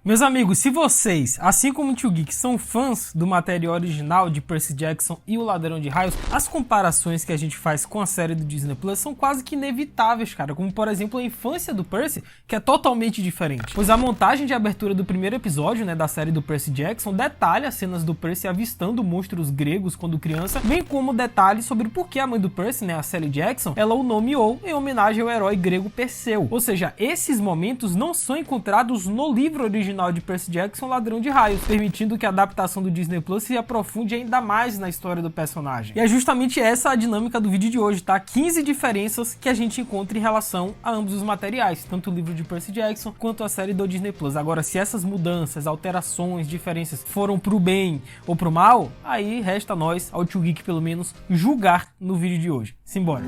Meus amigos, se vocês, assim como o Tio Geek, são fãs do material original de Percy Jackson e o Ladrão de Raios, as comparações que a gente faz com a série do Disney Plus são quase que inevitáveis, cara. Como, por exemplo, a infância do Percy, que é totalmente diferente. Pois a montagem de abertura do primeiro episódio, da série do Percy Jackson, detalha as cenas do Percy avistando monstros gregos quando criança, bem como detalhes sobre por que a mãe do Percy, a Sally Jackson, ela o nomeou em homenagem ao herói grego Perseu. Ou seja, esses momentos não são encontrados no livro original de Percy Jackson, Ladrão de Raios, permitindo que a adaptação do Disney Plus se aprofunde ainda mais na história do personagem. E é justamente essa a dinâmica do vídeo de hoje, tá? 15 diferenças que a gente encontra em relação a ambos os materiais, tanto o livro de Percy Jackson quanto a série do Disney Plus. Agora, se essas mudanças, alterações, diferenças foram pro bem ou pro mal, aí resta a nós, ao Tio Geek pelo menos, julgar no vídeo de hoje. Simbora!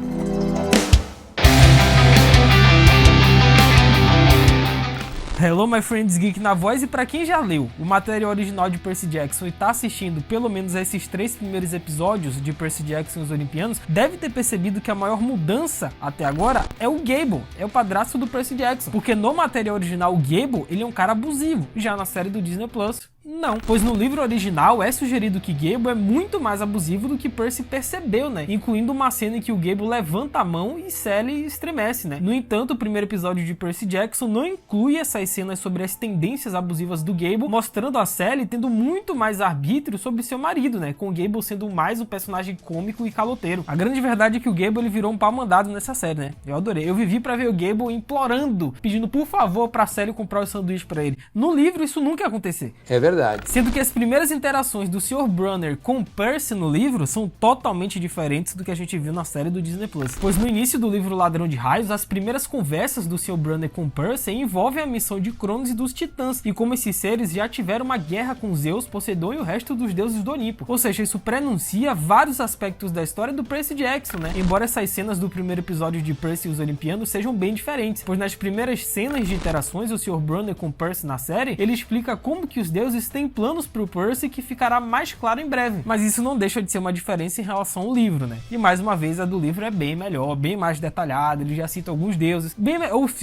Hello, my friends geek na voz, e pra quem já leu o material original de Percy Jackson e tá assistindo pelo menos esses 3 primeiros episódios de Percy Jackson e os Olimpianos, deve ter percebido que a maior mudança até agora é o Gable, é o padrasto do Percy Jackson, porque no material original o Gable, ele é um cara abusivo, já na série do Disney Plus, não, pois no livro original é sugerido que Gable é muito mais abusivo do que Percy percebeu, incluindo uma cena em que o Gable levanta a mão e Sally estremece, No entanto, o primeiro episódio de Percy Jackson não inclui essas cenas sobre as tendências abusivas do Gable, mostrando a Sally tendo muito mais arbítrio sobre seu marido, com o Gable sendo mais um personagem cômico e caloteiro. A grande verdade é que o Gable ele virou um pau mandado nessa série, Eu adorei. Eu vivi pra ver o Gable implorando, pedindo por favor pra Sally comprar o sanduíche pra ele. No livro isso nunca ia acontecer. É verdade. Sendo que as primeiras interações do Sr. Brunner com Percy no livro são totalmente diferentes do que a gente viu na série do Disney Plus. Pois no início do livro Ladrão de Raios, as primeiras conversas do Sr. Brunner com Percy envolvem a missão de Cronos e dos Titãs, e como esses seres já tiveram uma guerra com Zeus, Poseidon e o resto dos deuses do Olimpo. Ou seja, isso prenuncia vários aspectos da história do Percy Jackson, Embora essas cenas do primeiro episódio de Percy e os Olimpianos sejam bem diferentes, pois nas primeiras cenas de interações do Sr. Brunner com Percy na série, ele explica como que os deuses têm planos pro Percy que ficará mais claro em breve. Mas isso não deixa de ser uma diferença em relação ao livro, E mais uma vez, a do livro é bem melhor, bem mais detalhada, ele já cita alguns deuses,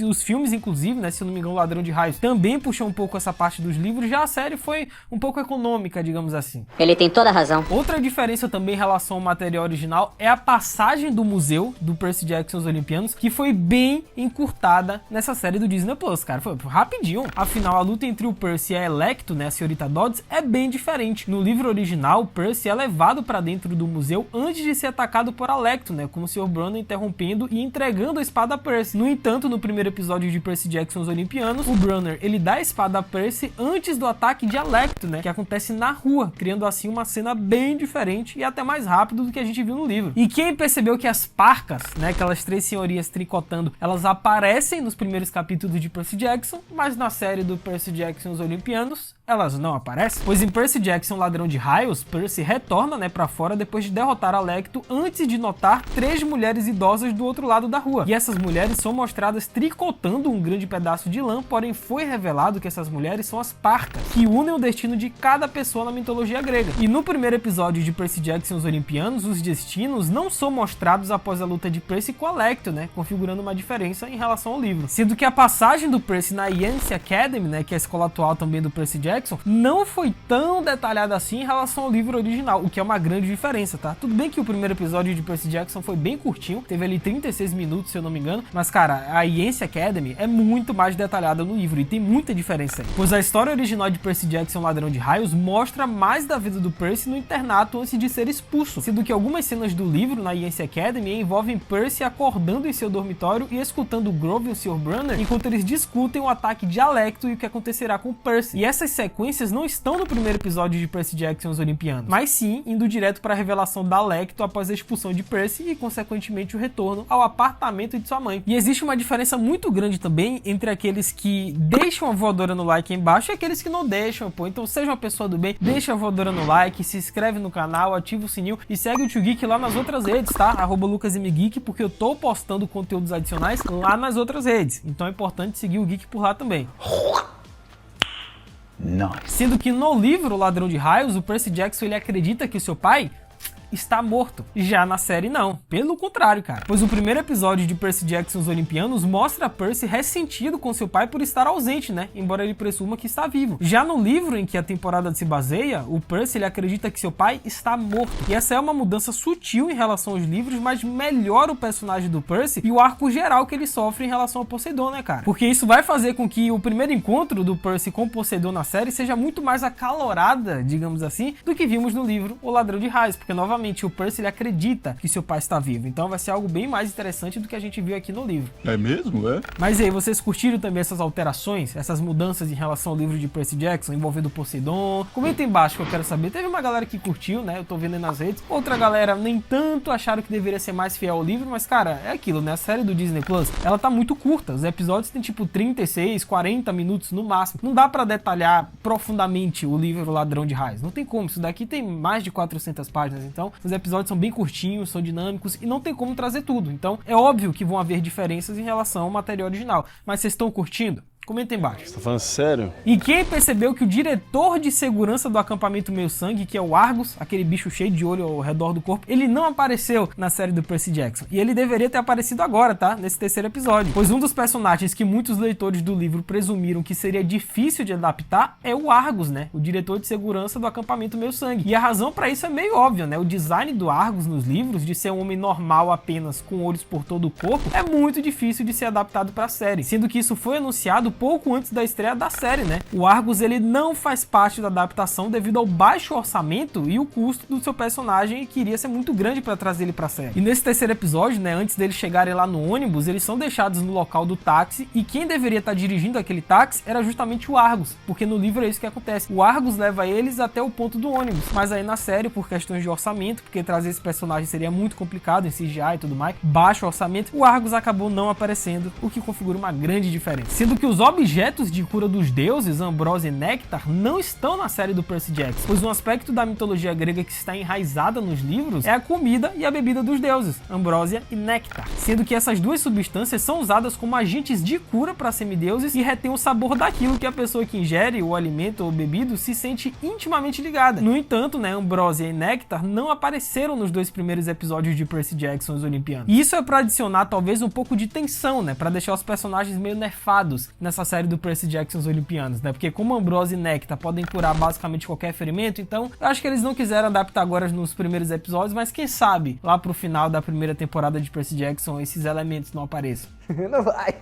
os filmes inclusive, se eu não me engano, o Ladrão de Raios também puxou um pouco essa parte dos livros, já a série foi um pouco econômica, digamos assim. Ele tem toda a razão. Outra diferença também em relação ao material original é a passagem do museu do Percy Jackson e os Olimpianos, que foi bem encurtada nessa série do Disney Plus, cara, foi rapidinho. Afinal, a luta entre o Percy e a Electo, a senhorita Dodds, é bem diferente. No livro original, Percy é levado para dentro do museu antes de ser atacado por Alecto, com o Sr. Brunner interrompendo e entregando a espada a Percy. No entanto, no primeiro episódio de Percy Jackson e os Olimpianos, o Brunner, ele dá a espada a Percy antes do ataque de Alecto, que acontece na rua, criando assim uma cena bem diferente e até mais rápido do que a gente viu no livro. E quem percebeu que as parcas, aquelas 3 senhorias tricotando, elas aparecem nos primeiros capítulos de Percy Jackson, mas na série do Percy Jackson e os Olimpianos, elas não aparecem? Pois em Percy Jackson, Ladrão de Raios, Percy retorna, pra fora depois de derrotar Alecto antes de notar 3 mulheres idosas do outro lado da rua. E essas mulheres são mostradas tricotando um grande pedaço de lã, porém foi revelado que essas mulheres são as Parcas, que unem o destino de cada pessoa na mitologia grega. E no primeiro episódio de Percy Jackson e os Olimpianos, os destinos não são mostrados após a luta de Percy com Alecto, configurando uma diferença em relação ao livro. Sendo que a passagem do Percy na Yancey Academy, que é a escola atual também do Percy Jackson, não foi tão detalhada assim em relação ao livro original, o que é uma grande diferença, tá? Tudo bem que o primeiro episódio de Percy Jackson foi bem curtinho, teve ali 36 minutos, se eu não me engano, mas cara, a Yancey Academy é muito mais detalhada no livro e tem muita diferença aí. Pois a história original de Percy Jackson, Ladrão de Raios, mostra mais da vida do Percy no internato antes de ser expulso, sendo que algumas cenas do livro na Yancey Academy envolvem Percy acordando em seu dormitório e escutando Grove e o Sr. Brunner enquanto eles discutem o ataque de Alecto e o que acontecerá com Percy. E essas sequências não estão no primeiro episódio de Percy Jackson e os Olimpianos, mas sim indo direto para a revelação da Alecto após a expulsão de Percy e consequentemente o retorno ao apartamento de sua mãe. E existe uma diferença muito grande também entre aqueles que deixam a voadora no like aí embaixo e aqueles que não deixam, Então seja uma pessoa do bem, deixa a voadora no like, se inscreve no canal, ativa o sininho e segue o Tio Geek lá nas outras redes, tá? @LucasMGeek, porque eu tô postando conteúdos adicionais lá nas outras redes. Então é importante seguir o Geek por lá também. Nice. Sendo que no livro Ladrão de Raios, o Percy Jackson ele acredita que o seu pai está morto. Já na série não, pelo contrário, cara. Pois o primeiro episódio de Percy Jackson e os Olimpianos mostra Percy ressentido com seu pai por estar ausente, né? Embora ele presuma que está vivo. Já no livro em que a temporada se baseia, o Percy ele acredita que seu pai está morto. E essa é uma mudança sutil em relação aos livros, mas melhora o personagem do Percy e o arco geral que ele sofre em relação ao Poseidon, né, cara? Porque isso vai fazer com que o primeiro encontro do Percy com Poseidon na série seja muito mais acalorada, digamos assim, do que vimos no livro O Ladrão de Raios, porque novamente o Percy ele acredita que seu pai está vivo. Então vai ser algo bem mais interessante do que a gente viu aqui no livro. É mesmo, é? Mas e aí, vocês curtiram também essas alterações, essas mudanças em relação ao livro de Percy Jackson envolvendo o Poseidon? Comenta aí embaixo que eu quero saber. Teve uma galera que curtiu, né? Eu tô vendo aí nas redes. Outra galera nem tanto, acharam que deveria ser mais fiel ao livro, mas cara, é aquilo, né? A série do Disney Plus, ela tá muito curta. Os episódios têm tipo 36, 40 minutos no máximo. Não dá pra detalhar profundamente o livro Ladrão de Raios. Não tem como. Isso daqui tem mais de 400 páginas. Então, os episódios são bem curtinhos, são dinâmicos e não tem como trazer tudo. Então, é óbvio que vão haver diferenças em relação ao material original. Mas vocês estão curtindo? Comenta aí embaixo. Você tá falando sério? E quem percebeu que o diretor de segurança do acampamento Meio Sangue, que é o Argus, aquele bicho cheio de olho ao redor do corpo, ele não apareceu na série do Percy Jackson. E ele deveria ter aparecido agora, tá? Nesse terceiro episódio. Pois um dos personagens que muitos leitores do livro presumiram que seria difícil de adaptar é o Argus, né? O diretor de segurança do acampamento Meio Sangue. E a razão pra isso é meio óbvia, né? O design do Argus nos livros, de ser um homem normal apenas com olhos por todo o corpo, é muito difícil de ser adaptado pra série. Sendo que isso foi anunciado pouco antes da estreia da série, né? O Argus, ele não faz parte da adaptação devido ao baixo orçamento e o custo do seu personagem, que iria ser muito grande para trazer ele pra série. E nesse terceiro episódio, né, antes deles chegarem lá no ônibus, eles são deixados no local do táxi e quem deveria estar dirigindo aquele táxi era justamente o Argus, porque no livro é isso que acontece. O Argus leva eles até o ponto do ônibus, mas aí na série, por questões de orçamento, porque trazer esse personagem seria muito complicado em CGI e tudo mais, baixo orçamento, o Argus acabou não aparecendo, o que configura uma grande diferença. Sendo que os objetos de cura dos deuses, Ambrósia e Néctar, não estão na série do Percy Jackson, pois um aspecto da mitologia grega que está enraizada nos livros é a comida e a bebida dos deuses, Ambrósia e Néctar, sendo que essas duas substâncias são usadas como agentes de cura para semideuses e retêm o sabor daquilo que a pessoa que ingere o alimento ou bebido se sente intimamente ligada. No entanto, né, Ambrósia e Néctar não apareceram nos dois primeiros episódios de Percy Jackson e os Olimpianos. E isso é para adicionar talvez um pouco de tensão, né, para deixar os personagens meio nerfados nessa série do Percy Jackson e os Olimpianos, né? Porque como Ambrósia e Néctar podem curar basicamente qualquer ferimento, então eu acho que eles não quiseram adaptar agora nos primeiros episódios, mas quem sabe lá pro final da primeira temporada de Percy Jackson esses elementos não apareçam. Não vai.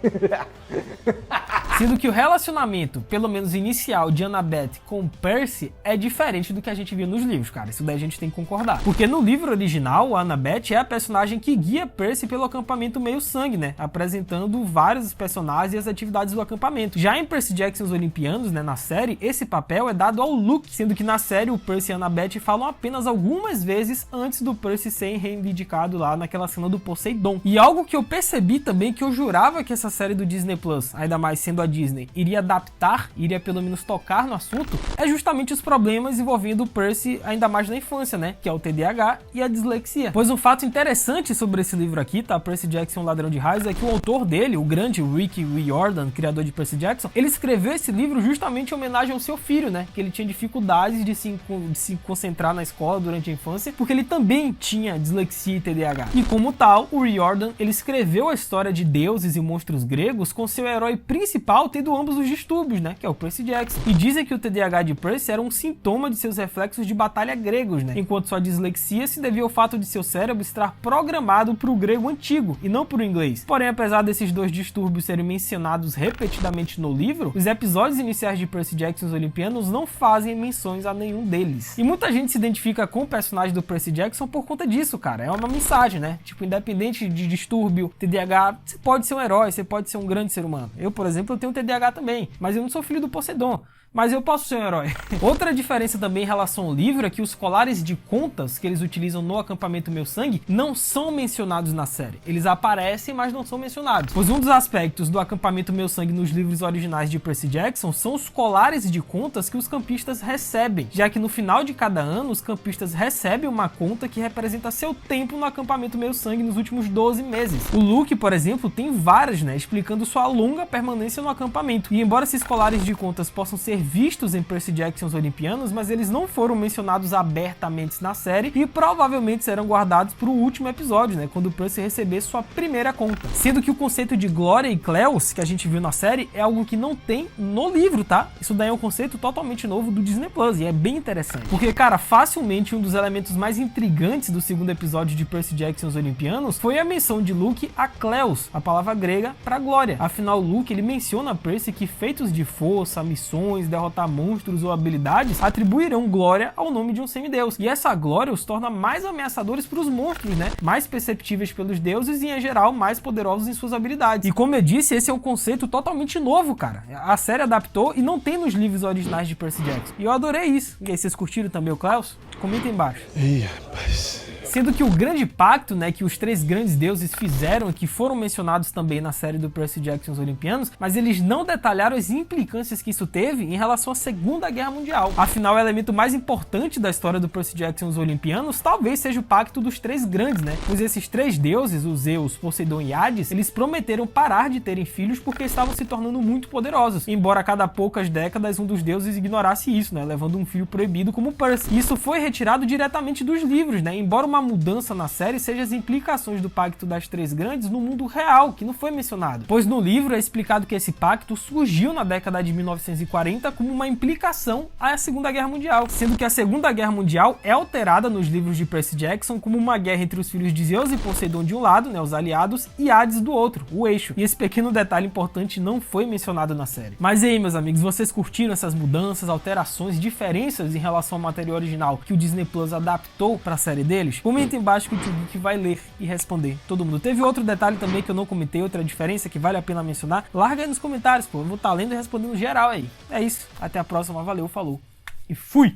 Sendo que o relacionamento, pelo menos inicial, de Annabeth com Percy é diferente do que a gente viu nos livros, cara. Isso daí a gente tem que concordar. Porque no livro original, a Annabeth é a personagem que guia Percy pelo acampamento Meio Sangue, né? Apresentando vários personagens e as atividades do acampamento. Já em Percy Jackson e os Olimpianos, né, na série, esse papel é dado ao Luke, sendo que na série o Percy e a Annabeth falam apenas algumas vezes antes do Percy ser reivindicado lá naquela cena do Poseidon. E algo que eu percebi também, que eu jurava que essa série do Disney Plus, ainda mais sendo a Disney, iria adaptar, iria pelo menos tocar no assunto, é justamente os problemas envolvendo o Percy ainda mais na infância, né, que é o TDAH e a dislexia. Pois um fato interessante sobre esse livro aqui, tá, Percy Jackson, Ladrão de Raios, é que o autor dele, o grande Rick Riordan, criador de Percy Jackson, ele escreveu esse livro justamente em homenagem ao seu filho, né, que ele tinha dificuldades de se concentrar na escola durante a infância, porque ele também tinha dislexia e TDAH. E como tal, o Riordan, ele escreveu a história de deuses e monstros gregos com seu herói principal tendo ambos os distúrbios, né, que é o Percy Jackson. E dizem que o TDAH de Percy era um sintoma de seus reflexos de batalha gregos, né, enquanto sua dislexia se devia ao fato de seu cérebro estar programado para o grego antigo e não para o inglês. Porém, apesar desses dois distúrbios serem mencionados repetidamente no livro, os episódios iniciais de Percy Jackson e os Olimpianos não fazem menções a nenhum deles. E muita gente se identifica com o personagem do Percy Jackson por conta disso, cara. É uma mensagem, né? Tipo, independente de distúrbio, TDAH, você pode ser um herói, você pode ser um grande ser humano. Eu, por exemplo, eu tenho TDAH também, mas eu não sou filho do Poseidon. Mas eu posso ser um herói. Outra diferença também em relação ao livro é que os colares de contas que eles utilizam no acampamento Meio Sangue não são mencionados na série. Eles aparecem, mas não são mencionados. Pois um dos aspectos do acampamento Meio Sangue nos livros originais de Percy Jackson são os colares de contas que os campistas recebem, já que no final de cada ano os campistas recebem uma conta que representa seu tempo no acampamento Meio Sangue nos últimos 12 meses. O Luke, por exemplo, tem várias, né, explicando sua longa permanência no acampamento. E embora esses colares de contas possam ser vistos em Percy Jackson os Olimpianos, mas eles não foram mencionados abertamente na série e provavelmente serão guardados para o último episódio, né, quando Percy receber sua primeira conta. Sendo que o conceito de Glória e Cleos, que a gente viu na série, é algo que não tem no livro, tá? Isso daí é um conceito totalmente novo do Disney Plus e é bem interessante. Porque, cara, facilmente um dos elementos mais intrigantes do segundo episódio de Percy Jackson os Olimpianos foi a menção de Luke a Cleos, a palavra grega para glória. Afinal, Luke, ele menciona a Percy que feitos de força, missões, derrotar monstros ou habilidades atribuirão glória ao nome de um semideus. E essa glória os torna mais ameaçadores para os monstros, né? Mais perceptíveis pelos deuses e, em geral, mais poderosos em suas habilidades. E como eu disse, esse é um conceito totalmente novo, cara. A série adaptou e não tem nos livros originais de Percy Jackson. E eu adorei isso. E aí, vocês curtiram também o Cleos? Comenta aí embaixo. Ih, rapaz. Sendo que o grande pacto, né, que os três grandes deuses fizeram, que foram mencionados também na série do Percy Jackson os Olimpianos, mas eles não detalharam as implicâncias que isso teve em relação à Segunda Guerra Mundial. Afinal, o elemento mais importante da história do Percy Jackson os Olimpianos talvez seja o pacto dos três grandes, né? Pois esses três deuses, os Zeus, Poseidon e Hades, eles prometeram parar de terem filhos porque estavam se tornando muito poderosos, embora a cada poucas décadas um dos deuses ignorasse isso, né, levando um filho proibido como Percy. Isso foi retirado diretamente dos livros, né? Embora uma mudança na série seja as implicações do pacto das três grandes no mundo real, que não foi mencionado. Pois no livro é explicado que esse pacto surgiu na década de 1940 como uma implicação à Segunda Guerra Mundial, sendo que a Segunda Guerra Mundial é alterada nos livros de Percy Jackson como uma guerra entre os filhos de Zeus e Poseidon de um lado, né, os aliados, e Hades do outro, o eixo. E esse pequeno detalhe importante não foi mencionado na série. Mas e aí, meus amigos, vocês curtiram essas mudanças, alterações, diferenças em relação ao material original que o Disney Plus adaptou para a série deles? Comenta embaixo que o Tio Geek vai ler e responder todo mundo. Teve outro detalhe também que eu não comentei, outra diferença que vale a pena mencionar? Larga aí nos comentários, pô. Eu vou estar lendo e respondendo geral aí. É isso. Até a próxima. Valeu, falou. E fui!